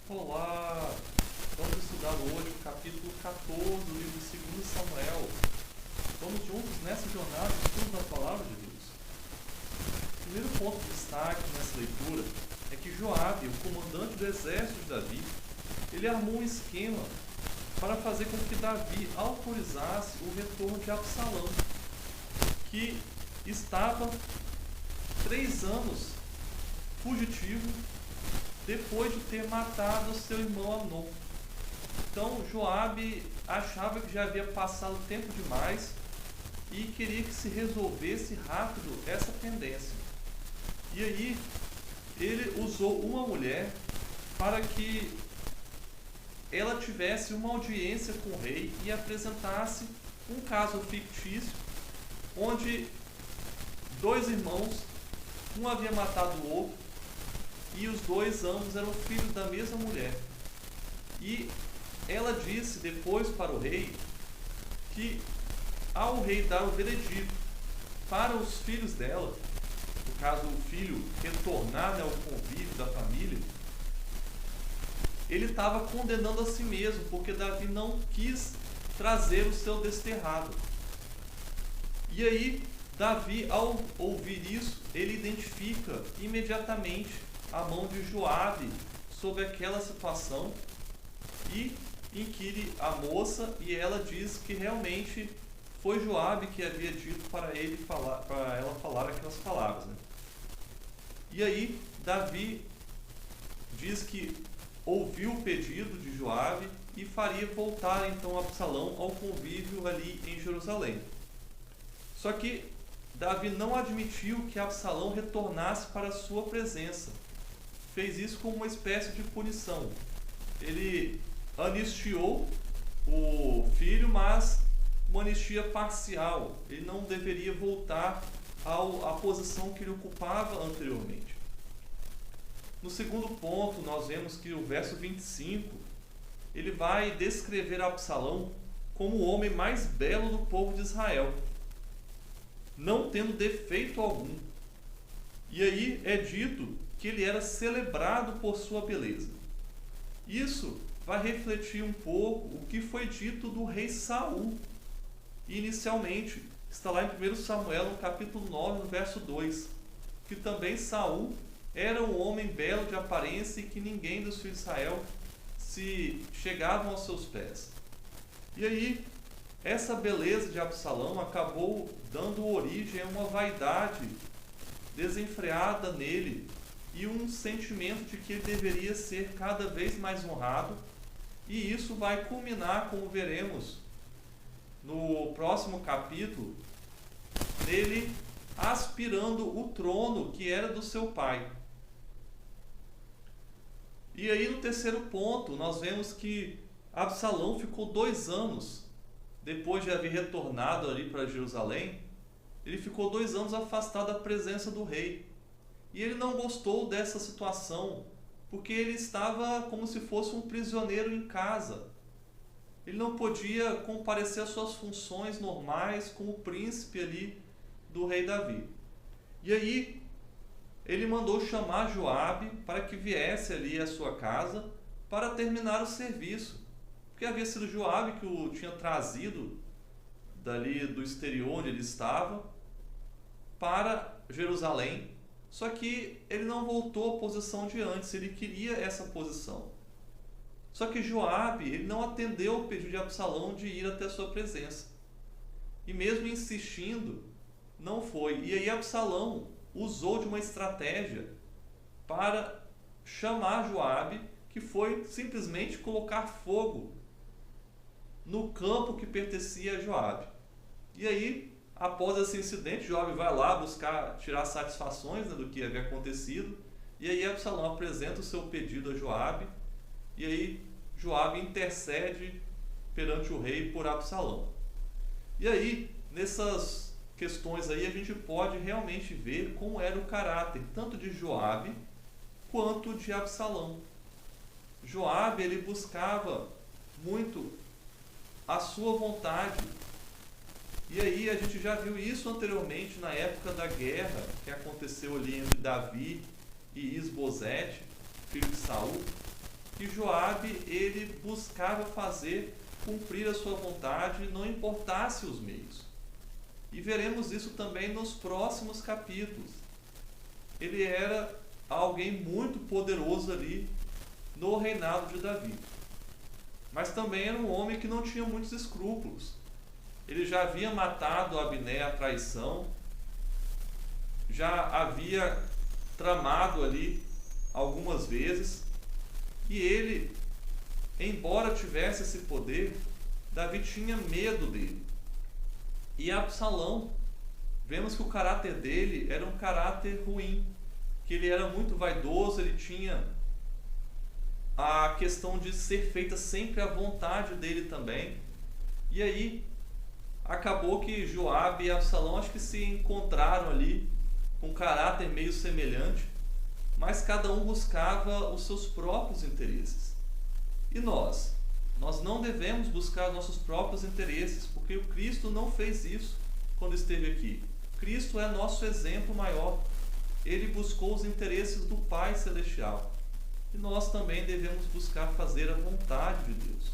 Olá! Vamos estudar hoje o capítulo 14 do livro de 2 Samuel. Vamos juntos nessa jornada de estudo da Palavra de Deus. O primeiro ponto de destaque nessa leitura é que Joabe, o comandante do exército de Davi, ele armou um esquema para fazer com que Davi autorizasse o retorno de Absalão, que estava 3 anos fugitivo depois de ter matado seu irmão Amnon. Então Joabe achava que já havia passado tempo demais e queria que se resolvesse rápido essa pendência. E aí ele usou uma mulher para que ela tivesse uma audiência com o rei e apresentasse um caso fictício onde 2 irmãos, um havia matado o outro, e os 2 ambos eram filhos da mesma mulher. E ela disse depois para o rei que, ao rei dar o veredito para os filhos dela, no caso o filho retornar ao convívio da família, ele estava condenando a si mesmo, porque Davi não quis trazer o seu desterrado. E aí Davi, ao ouvir isso, ele identifica imediatamente a mão de Joabe sobre aquela situação e inquire a moça, e ela diz que realmente foi Joabe que havia dito para ela falar aquelas palavras, né? E aí Davi diz que ouviu o pedido de Joabe e faria voltar então Absalão ao convívio ali em Jerusalém. Só que Davi não admitiu que Absalão retornasse para a sua presença. Fez isso como uma espécie de punição. Ele anistiou o filho, mas uma anistia parcial. Ele não deveria voltar à posição que ele ocupava anteriormente. No segundo ponto, nós vemos que o verso 25, ele vai descrever Absalão como o homem mais belo do povo de Israel, não tendo defeito algum. E aí é dito que ele era celebrado por sua beleza. Isso vai refletir um pouco o que foi dito do rei Saul. Inicialmente, está lá em 1 Samuel, no capítulo 9, no verso 2, que também Saul era um homem belo de aparência e que ninguém dos filhos de Israel se chegavam aos seus pés. E aí, essa beleza de Absalão acabou dando origem a uma vaidade desenfreada nele e um sentimento de que ele deveria ser cada vez mais honrado, e isso vai culminar, como veremos no próximo capítulo, nele aspirando o trono que era do seu pai. E aí no terceiro ponto nós vemos que Absalão ficou 2 anos, depois de haver retornado ali para Jerusalém, ele ficou 2 anos afastado da presença do rei. E ele não gostou dessa situação, porque ele estava como se fosse um prisioneiro em casa. Ele não podia comparecer às suas funções normais como príncipe ali do rei Davi. E aí ele mandou chamar Joabe para que viesse ali à sua casa para terminar o serviço, porque havia sido Joabe que o tinha trazido dali do exterior onde ele estava para Jerusalém. Só que ele não voltou à posição de antes, ele queria essa posição. Só que Joabe, ele não atendeu o pedido de Absalão de ir até a sua presença. E mesmo insistindo, não foi. E aí Absalão usou de uma estratégia para chamar Joabe, que foi simplesmente colocar fogo no campo que pertencia a Joabe. E aí, após esse incidente, Joabe vai lá buscar tirar satisfações, né, do que havia acontecido. E aí Absalão apresenta o seu pedido a Joabe. E aí Joabe intercede perante o rei por Absalão. E aí, nessas questões aí, a gente pode realmente ver como era o caráter tanto de Joabe quanto de Absalão. Joabe, ele buscava muito a sua vontade. E aí a gente já viu isso anteriormente na época da guerra que aconteceu ali entre Davi e Isbosete, filho de Saul, que Joabe ele buscava fazer cumprir a sua vontade, não importasse os meios. E veremos isso também nos próximos capítulos. Ele era alguém muito poderoso ali no reinado de Davi. Mas também era um homem que não tinha muitos escrúpulos. Ele já havia matado Abner à traição, já havia tramado ali algumas vezes, e ele, embora tivesse esse poder, Davi tinha medo dele. E Absalão, vemos que o caráter dele era um caráter ruim, que ele era muito vaidoso, ele tinha a questão de ser feita sempre à vontade dele também. E aí acabou que Joabe e Absalão acho que se encontraram ali com um caráter meio semelhante, mas cada um buscava os seus próprios interesses. E nós não devemos buscar nossos próprios interesses, porque o Cristo não fez isso quando esteve aqui. Cristo é nosso exemplo maior. Ele buscou os interesses do Pai Celestial. E nós também devemos buscar fazer a vontade de Deus.